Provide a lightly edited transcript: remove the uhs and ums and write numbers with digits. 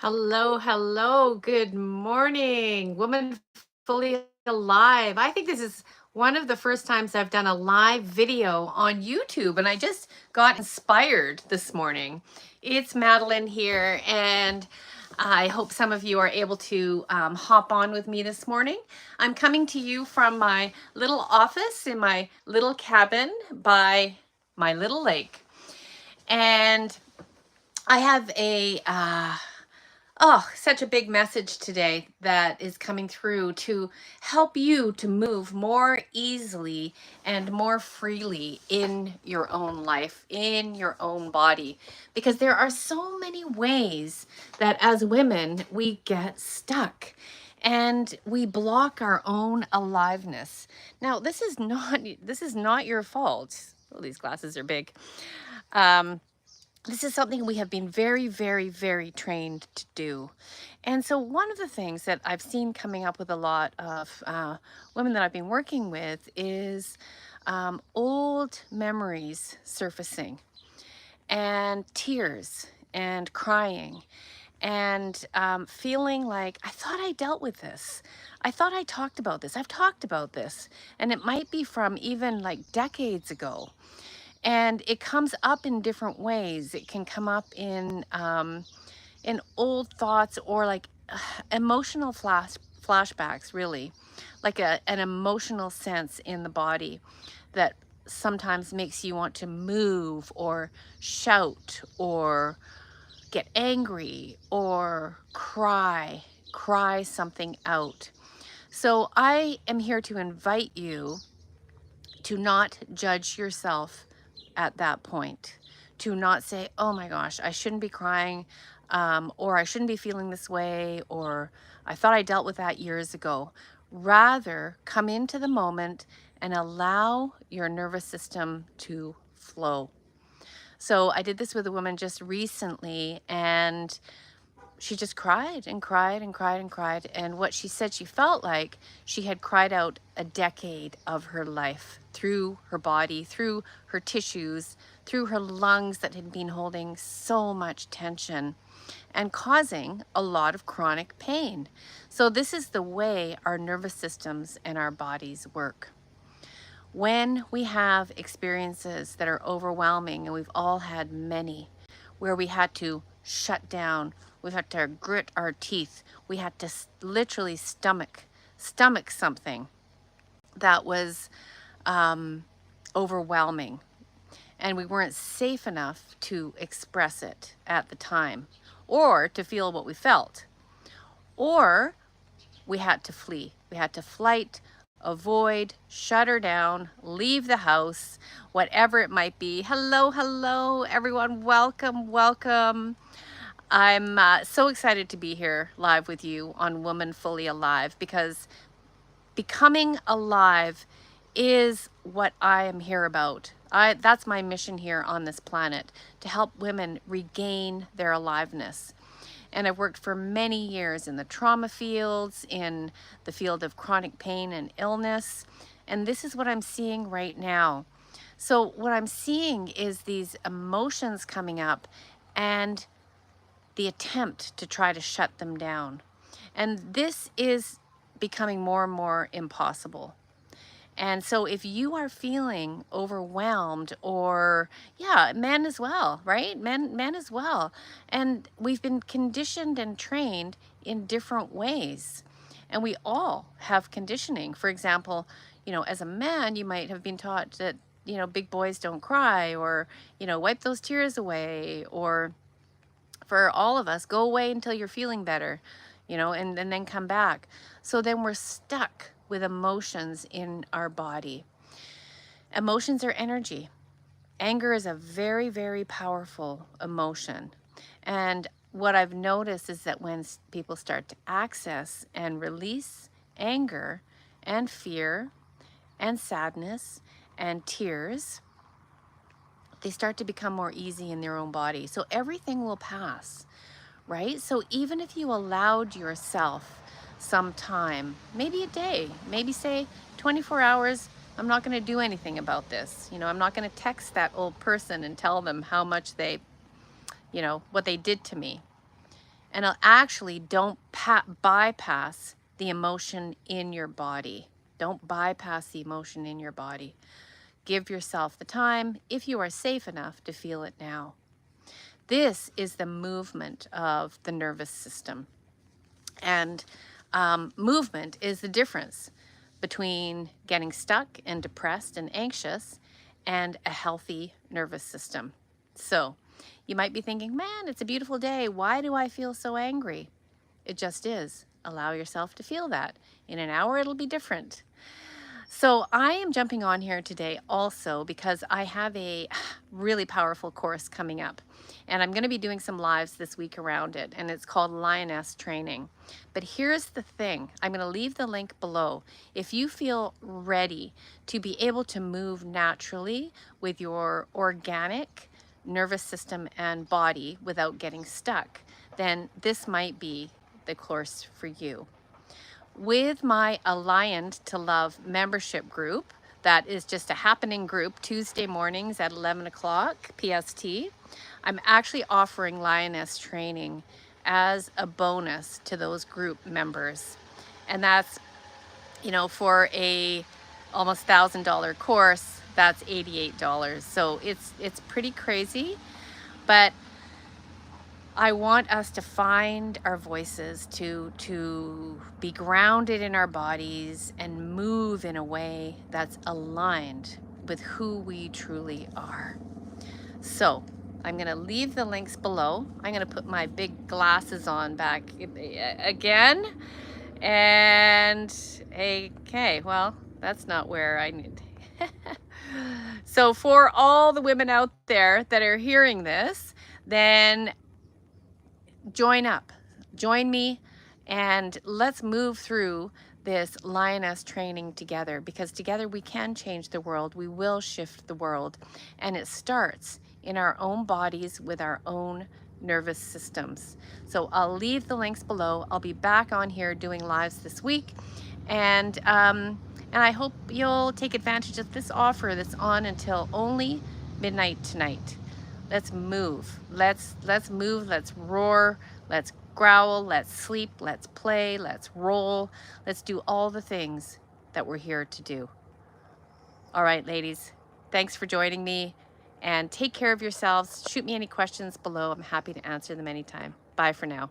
Hello, hello. Good morning, woman fully alive. I think this is one of the first times I've done a live video on YouTube, and I just got inspired this morning. It's Madeline here, and I hope some of you are able to hop on with me this morning. I'm coming to you from my little office in my little cabin by my little lake, and I have such a big message today that is coming through to help you to move more easily and more freely in your own life, in your own body. Because there are so many ways that as women we get stuck and we block our own aliveness. Now, this is not your fault. Oh, these glasses are big. Um, this is something we have been very, very, very trained to do. And so, one of the things that I've seen coming up with a lot of women that I've been working with is old memories surfacing, and tears, and crying, and feeling like, I thought I dealt with this. I thought I talked about this. I've talked about this. And it might be from even like decades ago, and it comes up in different ways. It can come up in old thoughts, or like emotional flashbacks, really, like an emotional sense in the body that sometimes makes you want to move or shout or get angry or cry something out. So I am here to invite you to not judge yourself at that point, to not say, oh my gosh, I shouldn't be crying, or I shouldn't be feeling this way, or I thought I dealt with that years ago. Rather, come into the moment and allow your nervous system to flow. So I did this with a woman just recently, and she just cried and cried and cried and cried. And what she said, she felt like she had cried out a decade of her life through her body, through her tissues, through her lungs that had been holding so much tension and causing a lot of chronic pain. So this is the way our nervous systems and our bodies work. When we have experiences that are overwhelming, and we've all had many, where we had to shut down, we've had to grit our teeth, we had to literally stomach something that was overwhelming, and we weren't safe enough to express it at the time, or to feel what we felt, or we had to flee. We had to flight, avoid, shut her down, leave the house, whatever it might be. Hello, hello, everyone. Welcome, welcome. I'm so excited to be here live with you on Woman Fully Alive, because becoming alive is what I am here about. That's my mission here on this planet, to help women regain their aliveness. And I've worked for many years in the trauma fields, in the field of chronic pain and illness. And this is what I'm seeing right now. So what I'm seeing is these emotions coming up, and the attempt to try to shut them down. And this is becoming more and more impossible. And so if you are feeling overwhelmed, or yeah, men as well, right? Men as well. And we've been conditioned and trained in different ways. And we all have conditioning. For example, as a man, you might have been taught that, big boys don't cry, or, wipe those tears away, or for all of us, go away until you're feeling better, and then come back. So then we're stuck with emotions in our body. Emotions are energy. Anger is a very, very powerful emotion. And what I've noticed is that when people start to access and release anger and fear and sadness and tears, they start to become more easy in their own body. So everything will pass, right? So even if you allowed yourself some time, maybe a day, maybe say 24 hours, I'm not going to do anything about this. I'm not going to text that old person and tell them how much they, what they did to me. And actually don't bypass the emotion in your body. Don't bypass the emotion in your body. Give yourself the time, if you are safe enough, to feel it now. This is the movement of the nervous system. And movement is the difference between getting stuck and depressed and anxious and a healthy nervous system. So you might be thinking, man, it's a beautiful day. Why do I feel so angry? It just is. Allow yourself to feel that. In an hour, it'll be different. So I am jumping on here today also because I have a really powerful course coming up, and I'm going to be doing some lives this week around it, and it's called Lioness Training. But here's the thing. I'm going to leave the link below. If you feel ready to be able to move naturally with your organic nervous system and body without getting stuck, then this might be the course for you. With my Aligned to Love membership group, that is just a happening group Tuesday mornings at 11 o'clock PST, I'm actually offering Lioness training as a bonus to those group members. And that's, you know, for a almost $1,000 course, that's $88. So it's pretty crazy, but I want us to find our voices, to be grounded in our bodies and move in a way that's aligned with who we truly are. So I'm going to leave the links below. I'm going to put my big glasses on back again. And okay, well, that's not where I need. So for all the women out there that are hearing this, then join up, join me, and let's move through this Lioness training together, because together we can change the world. We will shift the world, and it starts in our own bodies with our own nervous systems. So I'll leave the links below. I'll be back on here doing lives this week, and I hope you'll take advantage of this offer that's on until only midnight tonight. Let's move. Let's move. Let's roar. Let's growl. Let's sleep. Let's play. Let's roll. Let's do all the things that we're here to do. All right, ladies. Thanks for joining me, and take care of yourselves. Shoot me any questions below. I'm happy to answer them anytime. Bye for now.